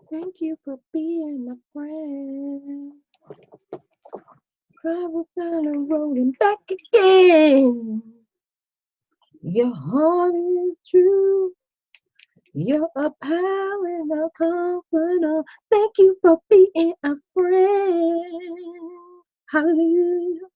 Thank you for being a friend. Travel down the road and back again. Your heart is true. You're a power and a comforter. Thank you for being a friend. Hallelujah.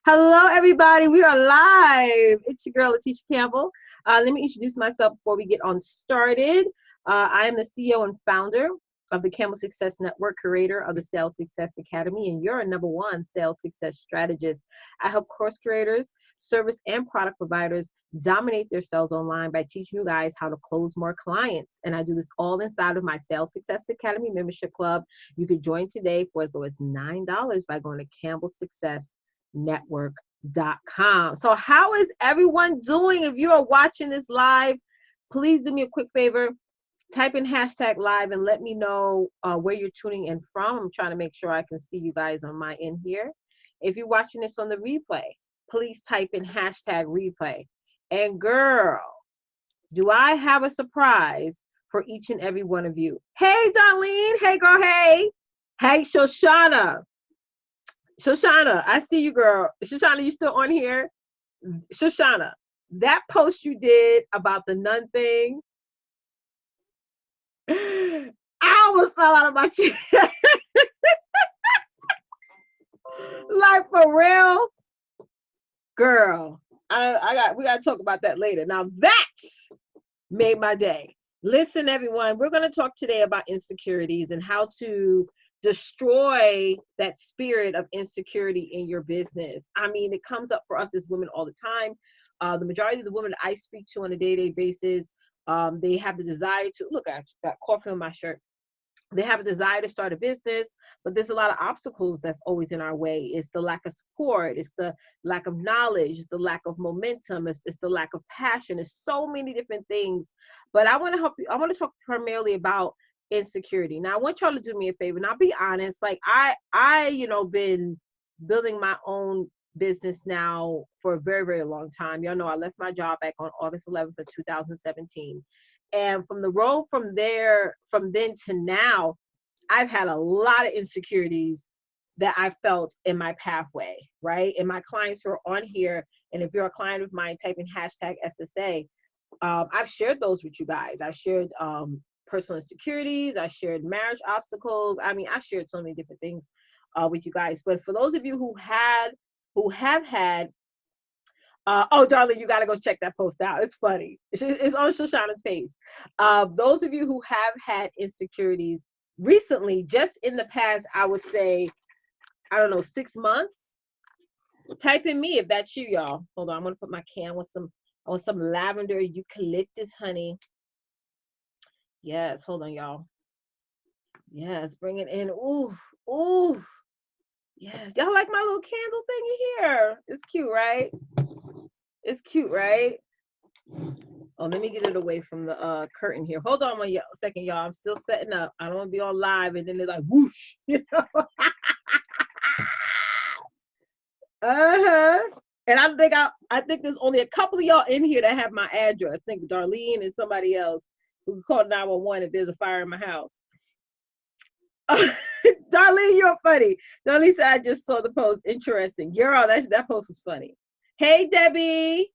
Hello, everybody. We are live. It's your girl, Leticia Campbell. Let me introduce myself before we get on started. I am the CEO and founder of the Campbell Success Network, creator of the Sales Success Academy, and you're a #1 sales success strategist. I help course creators, service and product providers dominate their sales online by teaching you guys how to close more clients. And I do this all inside of my Sales Success Academy membership club. You can join today for as low as $9 by going to campbellsuccessnetwork.com. So how is everyone doing? If you are watching this live, please do me a quick favor. Type in hashtag live and let me know where you're tuning in from. I'm trying to make sure I can see you guys on my end here. If you're watching this on the replay, please type in hashtag replay. And girl, do I have a surprise for each and every one of you. Hey, Darlene. Hey, girl. Hey. Hey, Shoshana. Shoshana, I see you, girl. Shoshana, you still on here? Shoshana, that post you did about the nun thing, I almost fell out of my chair. Like, for real? Girl, we gotta talk about that later. Now that made my day. Listen, everyone, we're going to talk today about insecurities and how to destroy that spirit of insecurity in your business. I mean, it comes up for us as women all the time. The majority of the women I speak to on a day-to-day basis, they have the desire to, look, I got coffee on my shirt. They have a desire to start a business, but there's a lot of obstacles that's always in our way. It's the lack of support. It's the lack of knowledge. It's the lack of momentum. It's the lack of passion. It's so many different things. But I want to help you. I want to talk primarily about insecurity. Now, I want y'all to do me a favor. And I'll be honest, like been building my own business now for a very, very long time. Y'all know I left my job back on August 11th of 2017. And from the road from then to now, I've had a lot of insecurities that I felt in my pathway, right? And my clients who are on here, and if you're a client of mine, type in hashtag SSA. I've shared those with you guys. I shared personal insecurities. I shared marriage obstacles. I mean, I shared so many different things with you guys. But for those of you who have had, oh, darling, you got to go check that post out. It's funny. It's on Shoshana's page. Those of you who have had insecurities recently, just in the past, I would say, I don't know, 6 months, type in me if that's you, y'all. Hold on, I'm going to put my can with some lavender eucalyptus honey. Yes, hold on, y'all. Yes, bring it in. Ooh, ooh. Yes, y'all like my little candle thingy here? It's cute, right? It's cute, right? Oh, let me get it away from the curtain here. Hold on one second, y'all. I'm still setting up. I don't want to be on live and then they're like, whoosh, you know? Uh-huh. And I think there's only a couple of y'all in here that have my address. I think Darlene and somebody else who can call 911 if there's a fire in my house. Darlene, you're funny. Darlene said, I just saw the post. Interesting. Girl, that post was funny. Hey, Debbie.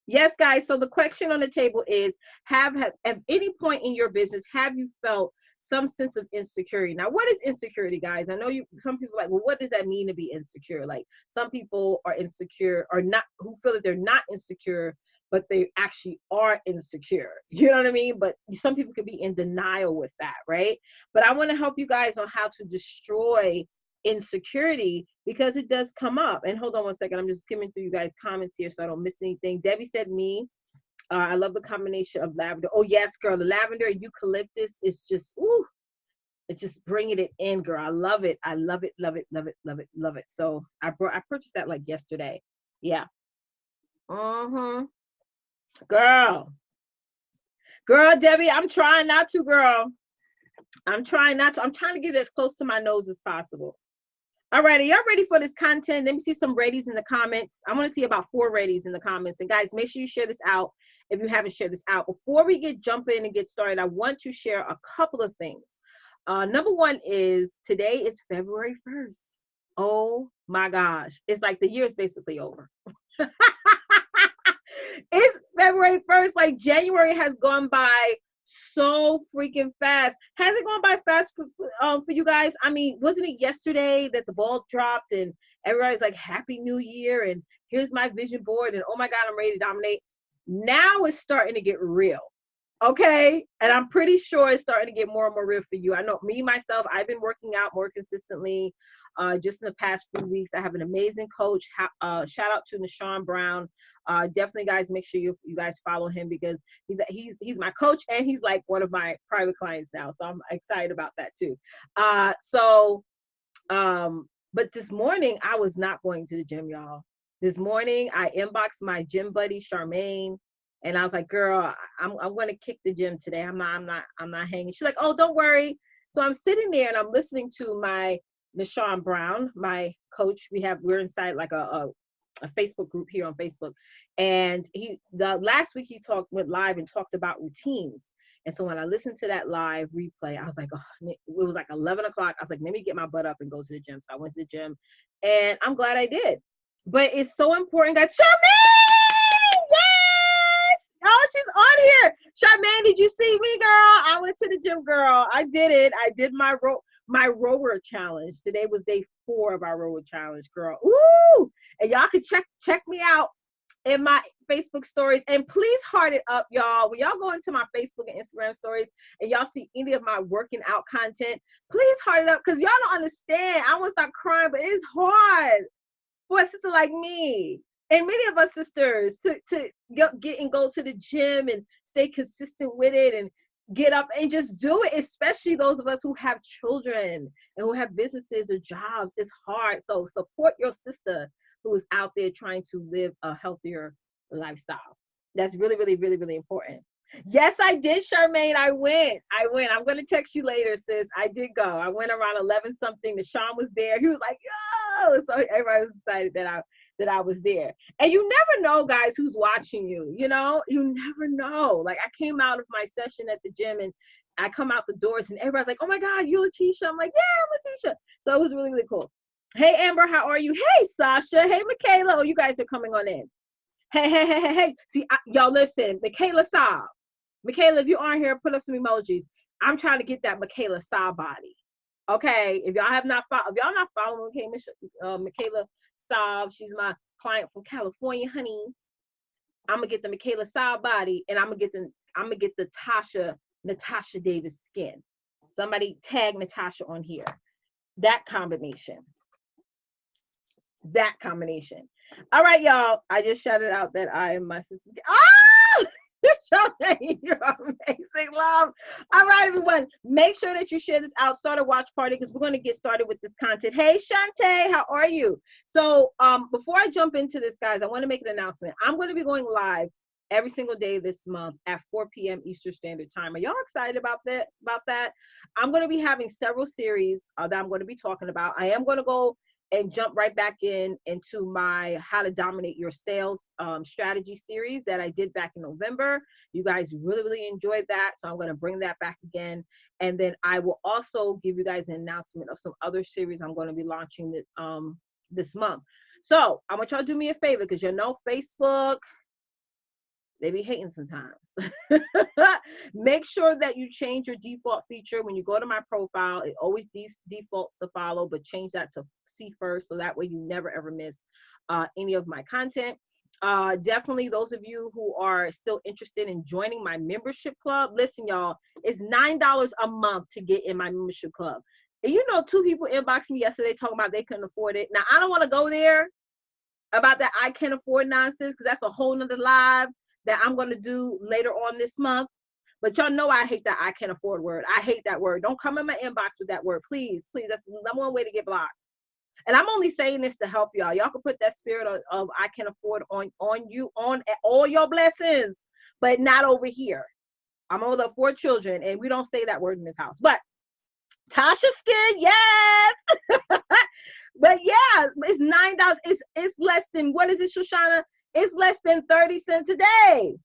Yes, guys. So the question on the table is, have at any point in your business, have you felt some sense of insecurity? Now, what is insecurity, guys? I know some people are like, well, what does that mean to be insecure? Like, some people are insecure or not, who feel that they're not insecure, but they actually are insecure. You know what I mean? But some people could be in denial with that, right? But I want to help you guys on how to destroy insecurity, because it does come up. And hold on one second, I'm just skimming through you guys' comments here so I don't miss anything. Debbie said me. I love the combination of lavender. Oh yes, girl, the lavender and eucalyptus is just, ooh, it's just bringing it in, girl. I love it. I love it, love it, love it, love it, love it. So I purchased that like yesterday. Yeah. Girl, Debbie, I'm trying not to, girl. I'm trying to get as close to my nose as possible. All right, are y'all ready for this content? Let me see some ratings in the comments. I want to see about 4 ratings in the comments. And guys, make sure you share this out if you haven't shared this out. Before we jump in and get started, I want to share a couple of things. Number one is today is February 1st. Oh my gosh. It's like the year is basically over. It's February 1st. Like January has gone by so freaking fast. Has it gone by fast for you guys? I mean, wasn't it yesterday that the ball dropped and everybody's like, Happy New Year and here's my vision board and oh my God, I'm ready to dominate. Now it's starting to get real. Okay. And I'm pretty sure it's starting to get more and more real for you. I know me, myself, I've been working out more consistently just in the past few weeks. I have an amazing coach. Shout out to Nashawn Brown. Definitely, guys, make sure you guys follow him because he's my coach and he's like one of my private clients now. So I'm excited about that too. But this morning I was not going to the gym, y'all. This morning I inboxed my gym buddy Charmaine, and I was like, "Girl, I'm going to kick the gym today. I'm not hanging." She's like, "Oh, don't worry." So I'm sitting there and I'm listening to my Nashawn Brown, my coach. We're inside like a Facebook group here on Facebook, and last week he went live and talked about routines. And so when I listened to that live replay, I was like, oh, it was like 11 o'clock. I was like, let me get my butt up and go to the gym. So I went to the gym, and I'm glad I did. But it's so important, guys. Charmaine, yes! Oh, she's on here. Charmaine, did you see me, girl? I went to the gym, girl. I did it. I did my rower challenge. Today was day 4 of our rower challenge, girl. Ooh! And y'all can check me out in my Facebook stories. And please heart it up, y'all. When y'all go into my Facebook and Instagram stories and y'all see any of my working out content, please heart it up because y'all don't understand. I almost start crying, but it's hard for a sister like me and many of us sisters to get and go to the gym and stay consistent with it and get up and just do it, especially those of us who have children and who have businesses or jobs. It's hard. So support your sister who is out there trying to live a healthier lifestyle. That's really, really, really, really important. Yes, I did, Charmaine. I went. I'm going to text you later, sis. I did go. I went around 11 something. Sean was there. He was like, yo. So everybody was excited that I was there. And you never know, guys, who's watching you. You know, you never know. Like I came out of my session at the gym and I come out the doors and everybody's like, oh my God, you Leticia. I'm like, yeah, I'm Leticia. So it was really, really cool. Hey, Amber, how are you? Hey, Sasha. Hey, Michaela. Oh, you guys are coming on in. Hey. See, y'all listen. Michaela Saab. Michaela, if you aren't here, put up some emojis. I'm trying to get that Michaela Saab body. Okay. If y'all not following Michaela Saab, she's my client from California, honey. I'm gonna get the Michaela Saab body, and I'm gonna get the Natasha Davis skin. Somebody tag Natasha on here. That combination. All right, y'all. I just shouted out that I am my sister's. Oh! You're amazing, love. All right, everyone. Make sure that you share this out. Start a watch party because we're going to get started with this content. Hey, Shantae, how are you? So before I jump into this, guys, I want to make an announcement. I'm going to be going live every single day this month at 4 p.m. Eastern Standard Time. Are y'all excited about that? I'm going to be having several series that I'm going to be talking about. I am going to go and jump right back into my How to Dominate Your Sales strategy series that I did back in November. You guys really, really enjoyed that. So I'm going to bring that back again. And then I will also give you guys an announcement of some other series I'm going to be launching this month. So I want y'all to do me a favor because you know Facebook, they be hating sometimes. Make sure that you change your default feature. When you go to my profile, it always defaults to follow, but change that to see first. So that way you never ever miss any of my content. Definitely those of you who are still interested in joining my membership club, listen, y'all, it's $9 a month to get in my membership club. And you know, 2 people inboxed me yesterday talking about they couldn't afford it. Now, I don't want to go there about that I can't afford nonsense because that's a whole nother live that I'm going to do later on this month. But y'all know I hate that I can't afford word. I hate that word. Don't come in my inbox with that word. Please. That's the number one way to get blocked. And I'm only saying this to help y'all. Y'all can put that spirit of I can afford on you, on all your blessings, but not over here. I'm over the 4 children, and we don't say that word in this house. But Tasha Skin, yes! But yeah, it's $9. It's less than, what is it, Shoshana? It's less than 30 cents a day.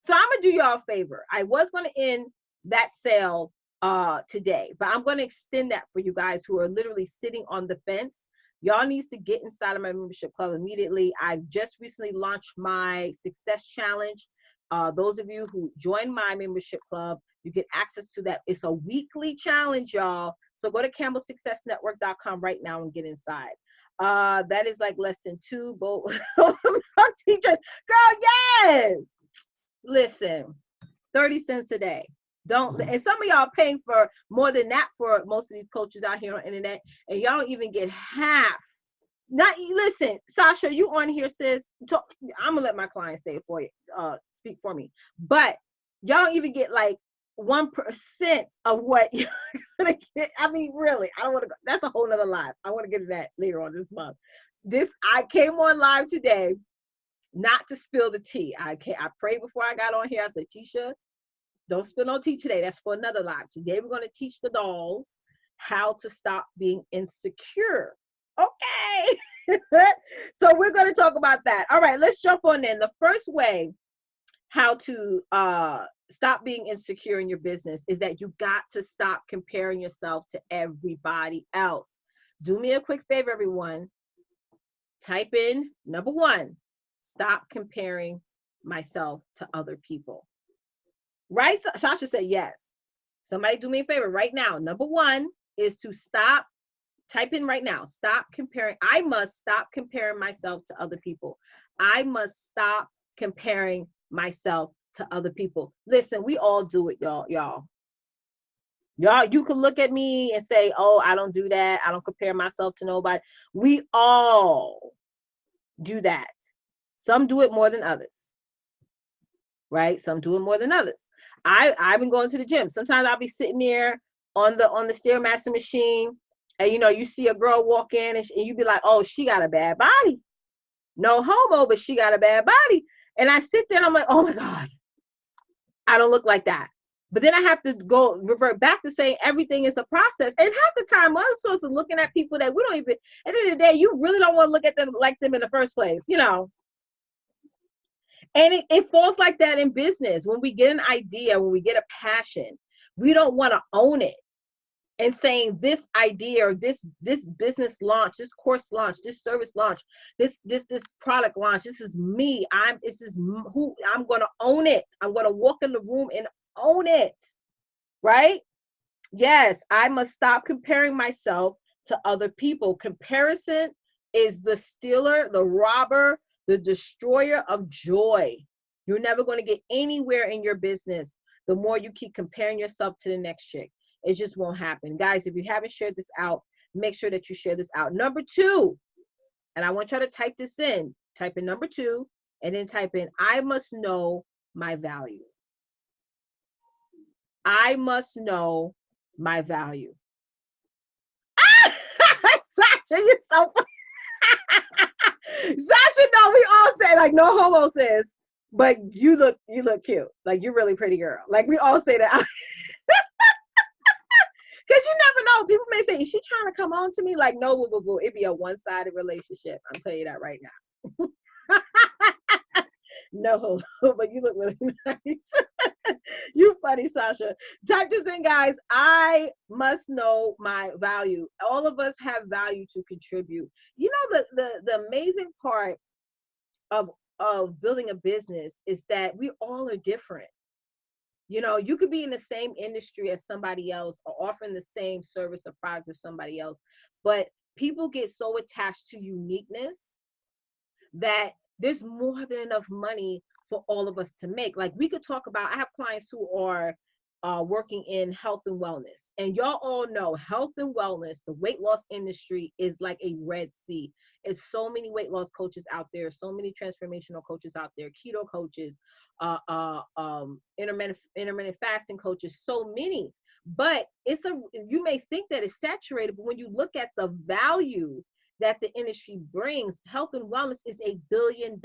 So I'm gonna do y'all a favor. I was gonna end that sale today, but I'm gonna extend that for you guys who are literally sitting on the fence. Y'all needs to get inside of my membership club immediately. I've just recently launched my success challenge. Those of you who join my membership club, you get access to that. It's a weekly challenge, y'all. So go to campbellsuccessnetwork.com right now and get inside. That is like less than two both teachers. Girl, yes. Listen, 30 cents a day. Don't, and some of y'all paying for more than that for most of these coaches out here on the internet, and y'all don't even get half. Not, listen, Sasha, you on here, sis. I'm gonna let my client say it for you, speak for me. But y'all don't even get like 1% of what you're gonna get. I mean, really, I don't want to go. That's a whole nother live. I want to get to that later on this month. I came on live today not to spill the tea. I prayed before I got on here. I said, Tisha, don't spill no tea today. That's for another live. Today we're going to teach the dolls how to stop being insecure. Okay. So we're going to talk about that. All right, let's jump on in. The first way how to stop being insecure in your business is that you got to stop comparing yourself to everybody else. Do me a quick favor, everyone. Type in number 1. Stop comparing myself to other people. Right? Sasha said yes. Somebody do me a favor right now. Number 1 is to stop. Type in right now. Stop comparing. I must stop comparing myself to other people. I must stop comparing myself to other people. Listen, we all do it, y'all. Y'all, you can look at me and say, oh, I don't do that. I don't compare myself to nobody. We all do that. Some do it more than others, right? Some do it more than others. I've been going to the gym. Sometimes I'll be sitting there on the Stairmaster machine, and you see a girl walk in, and you be like, oh, she got a bad body. No homo, but she got a bad body. And I sit there and I'm like, oh my God, I don't look like that. But then I have to go revert back to saying everything is a process. And half the time, I'm supposed to looking at people that we don't even, at the end of the day, you really don't want to look at them like them in the first place, And it falls like that in business. When we get an idea, when we get a passion, we don't want to own it and saying this idea or this business launch, this course launch, this service launch, this product launch, this is me. This is who I'm going to own it. I'm going to walk in the room and own it. Right? Yes, I must stop comparing myself to other people. Comparison is the stealer, the robber, the destroyer of joy. You're never going to get anywhere in your business the more you keep comparing yourself to the next chick. It just won't happen. Guys, if you haven't shared this out, make sure that you share this out. Number 2, and I want y'all to type this in. Type in number 2, and then type in, I must know my value. I must know my value. Sasha, you're so Sasha, no, we all say, like, no homo says, but you look cute. Like, you're really pretty girl. Like, we all say that. Because you never know. People may say, is she trying to come on to me? Like, no, boo, boo, boo. It'd be a one-sided relationship. I'm telling you that right now. No, but you look really nice. You funny, Sasha. Type this in, guys. I must know my value. All of us have value to contribute. You know, the amazing part of building a business is that we all are different. You could be in the same industry as somebody else or offering the same service or product as somebody else, but people get so attached to uniqueness that there's more than enough money for all of us to make. Like, we could talk about, I have clients who are working in health and wellness, and y'all all know health and wellness, the weight loss industry is like a red sea. It's so many weight loss coaches out there, so many transformational coaches out there, keto coaches, intermittent fasting coaches, so many. But you may think that it's saturated, but when you look at the value that the industry brings, health and wellness is a $1 billion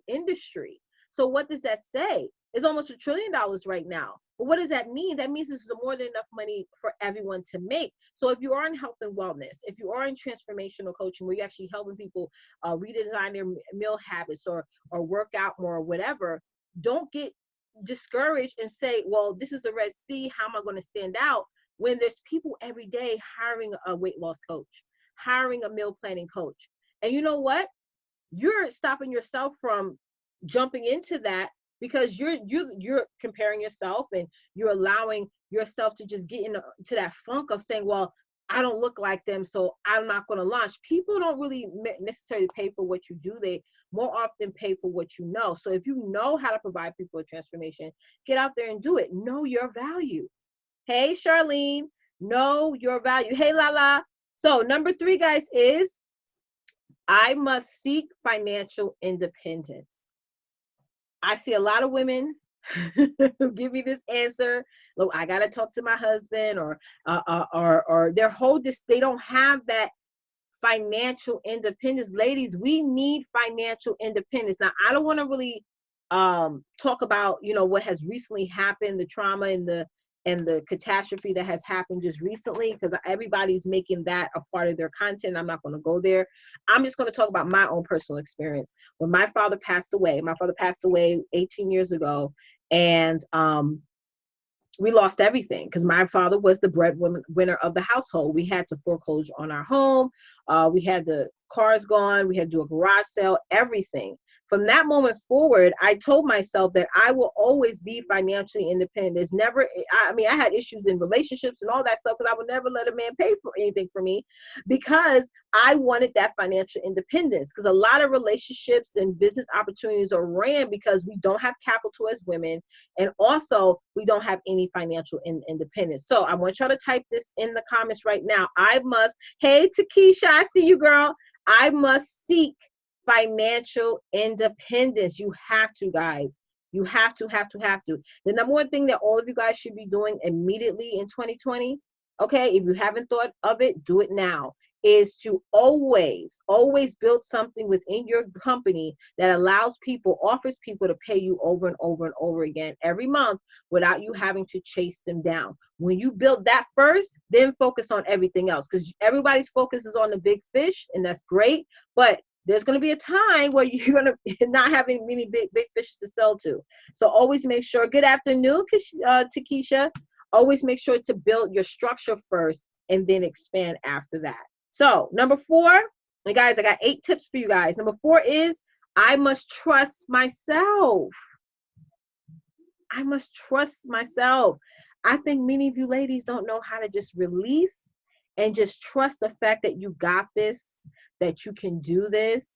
industry. So what does that say? It's almost $1 trillion right now. But what does that mean? That means this is more than enough money for everyone to make. So if you are in health and wellness, if you are in transformational coaching, where you're actually helping people redesign their meal habits or work out more or whatever, don't get discouraged and say, well, this is a red sea. How am I going to stand out? When there's people every day hiring a weight loss coach, hiring a meal planning coach. And you know what? You're stopping yourself from jumping into that because you're comparing yourself and you're allowing yourself to just get into that funk of saying, well, I don't look like them, so I'm not going to launch. People don't really necessarily pay for what you do. They more often pay for what you know. So if you know how to provide people a transformation, get out there and do it. Know your value. Hey, Charlene, know your value. Hey, Lala. So number 3, guys, is I must seek financial independence. I see a lot of women who give me this answer. Look, I got to talk to my husband or their whole, they don't have that financial independence. Ladies, we need financial independence. Now, I don't want to really talk about, what has recently happened, the trauma and the catastrophe that has happened just recently, because everybody's making that a part of their content. I'm not going to go there. I'm just going to talk about my own personal experience. When my father passed away 18 years ago, and we lost everything because my father was the breadwinner of the household. We had to foreclose on our home. We had the cars gone. We had to do a garage sale, everything. From that moment forward, I told myself that I will always be financially independent. There's never, I had issues in relationships and all that stuff because I would never let a man pay for anything for me because I wanted that financial independence. Because a lot of relationships and business opportunities are ran because we don't have capital as women, and also we don't have any financial independence. So I want y'all to type this in the comments right now. Hey, Takesha, I see you, girl. I must seek financial independence. You have to, guys. You have to. The number one thing that all of you guys should be doing immediately in 2020, okay, if you haven't thought of it, do it now, is to always build something within your company that offers people to pay you over and over and over again every month without you having to chase them down. When you build that first, then focus on everything else, because everybody's focus is on the big fish, and that's great, but there's going to be a time where you're going to not have many big fishes to sell to. So always make sure, good afternoon, Takesha. Always make sure to build your structure first and then expand after that. So number 4, and guys, I got 8 tips for you guys. Number 4 is I must trust myself. I must trust myself. I think many of you ladies don't know how to just release and just trust the fact that you got this, that you can do this.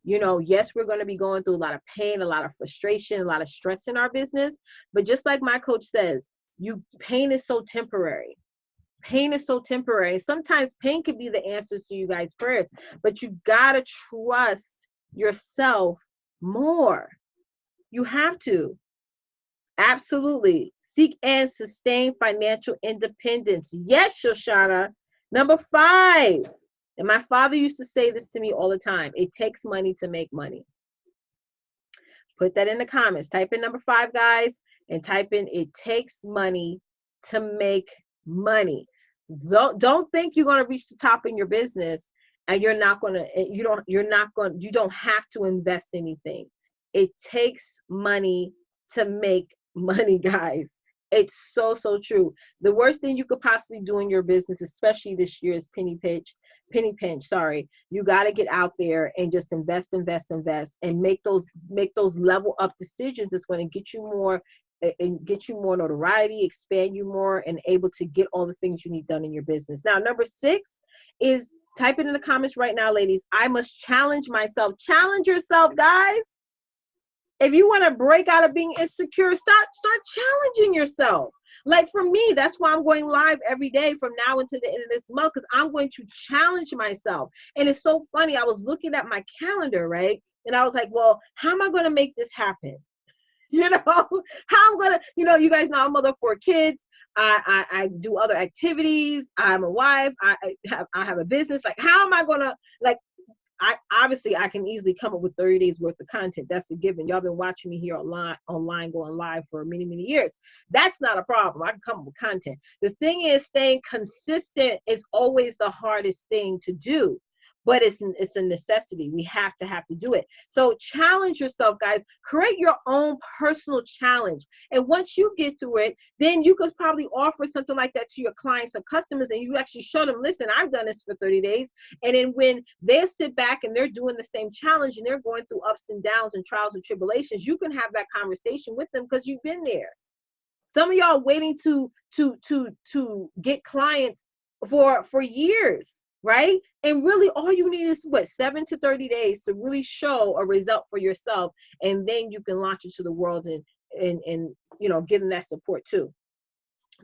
Yes, we're going to be going through a lot of pain, a lot of frustration, a lot of stress in our business. But just like my coach says, pain is so temporary. Pain is so temporary. Sometimes pain could be the answers to you guys' prayers, but you got to trust yourself more. You have to. Absolutely. Seek and sustain financial independence. Yes, Shoshana. Number 5. And my father used to say this to me all the time. It takes money to make money. Put that in the comments. Type in number 5, guys, and type in it takes money to make money. Don't think you're going to reach the top in your business and you don't have to invest anything. It takes money to make money, guys. It's so true. The worst thing you could possibly do in your business, especially this year, is penny pinch. You got to get out there and just invest and make those level up decisions that's going to get you more notoriety, expand you more, and able to get all the things you need done in your business. Now, number 6 is, type it in the comments right now, ladies. I must challenge myself. Challenge yourself, guys. If you want to break out of being insecure, start challenging yourself. Like for me, that's why I'm going live every day from now until the end of this month, because I'm going to challenge myself. And it's so funny. I was looking at my calendar, right? And I was like, well, how am I going to make this happen? How I'm going to, you guys know I'm a mother of 4 kids. I do other activities. I'm a wife. I have a business. Like, how am I going to, I can easily come up with 30 days worth of content. That's a given. Y'all been watching me here online going live for many, many years. That's not a problem. I can come up with content. The thing is, staying consistent is always the hardest thing to do, but it's a necessity. We have to do it. So challenge yourself, guys. Create your own personal challenge. And once you get through it, then you could probably offer something like that to your clients or customers, and you actually show them, listen, I've done this for 30 days. And then when they sit back and they're doing the same challenge and they're going through ups and downs and trials and tribulations, you can have that conversation with them because you've been there. Some of y'all waiting to get clients for years, right? And really all you need is what, 7 to 30 days to really show a result for yourself, and then you can launch it to the world and you know, give them that support too.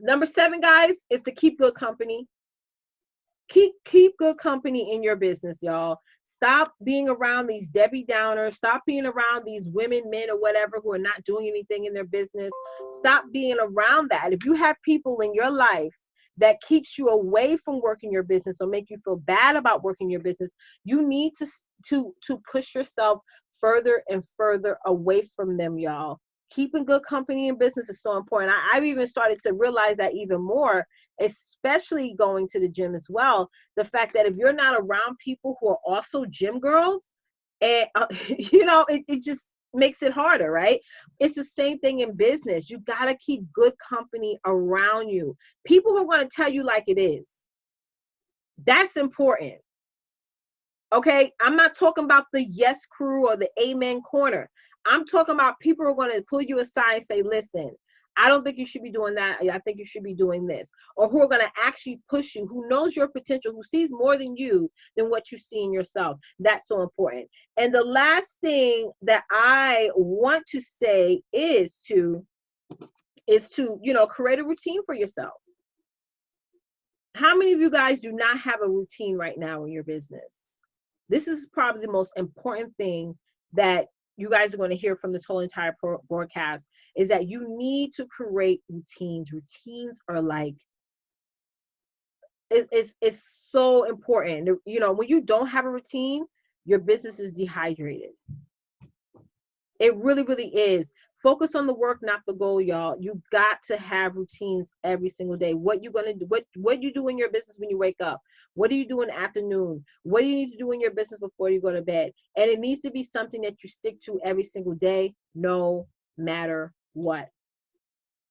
Number 7, guys, is to keep good company. Keep good company in your business, y'all. Stop being around these Debbie Downers. Stop being around these women, men, or whatever who are not doing anything in their business. Stop being around that. If you have people in your life that keeps you away from working your business or make you feel bad about working your business, you need to push yourself further and further away from them, y'all. Keeping good company in business is so important. I've even started to realize that even more, especially going to the gym as well. The fact that if you're not around people who are also gym girls, and you know, it just makes it harder, right? It's the same thing in business. You got to keep good company around you. People who are going to tell you like it is. That's important. Okay, I'm not talking about the yes crew or the amen corner. I'm talking about people who are going to pull you aside and say, listen, I don't think you should be doing that. I think you should be doing this. Or who are going to actually push you, who knows your potential, who sees more than you than what you see in yourself. That's so important. And the last thing that I want to say is to, you know, create a routine for yourself. How many of you guys do not have a routine right now in your business? This is probably the most important thing that you guys are going to hear from this whole entire broadcast, is that you need to create routines. Routines are like, it's so important. You know, when you don't have a routine, your business is dehydrated. It really, really is. Focus on the work, not the goal, y'all. You got to have routines every single day. What you gonna do? What you do in your business when you wake up? What do you do in the afternoon? What do you need to do in your business before you go to bed? And it needs to be something that you stick to every single day, no matter what.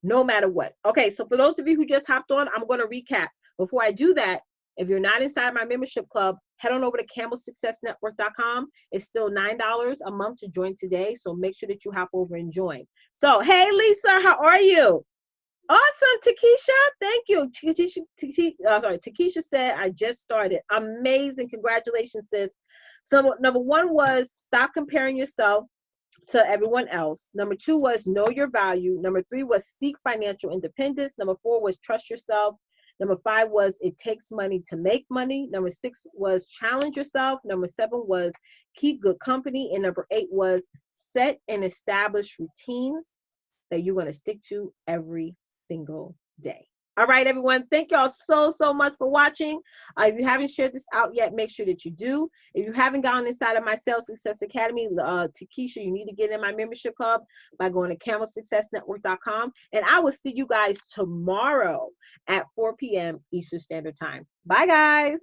No matter what. Okay, so for those of you who just hopped on, I'm going to recap. Before I do that, if you're not inside my membership club, head on over to CampbellSuccessNetwork.com. It's still $9 a month to join today, so make sure that you hop over and join. So, hey, Lisa, how are you? Awesome, Takesha. Thank you. Takesha said, I just started. Amazing. Congratulations, sis. So, number 1 was stop comparing yourself to everyone else. Number 2 was know your value. Number 3 was seek financial independence. Number 4 was trust yourself. Number 5 was it takes money to make money. Number 6 was challenge yourself. Number 7 was keep good company. And number 8 was set and establish routines that you're going to stick to every single day. All right, everyone. Thank y'all so much for watching. If you haven't shared this out yet, make sure that you do. If you haven't gone inside of my Sales Success Academy, Takesha, you need to get in my membership club by going to CampbellSuccessNetwork.com. And I will see you guys tomorrow at 4 p.m. Eastern Standard Time. Bye, guys.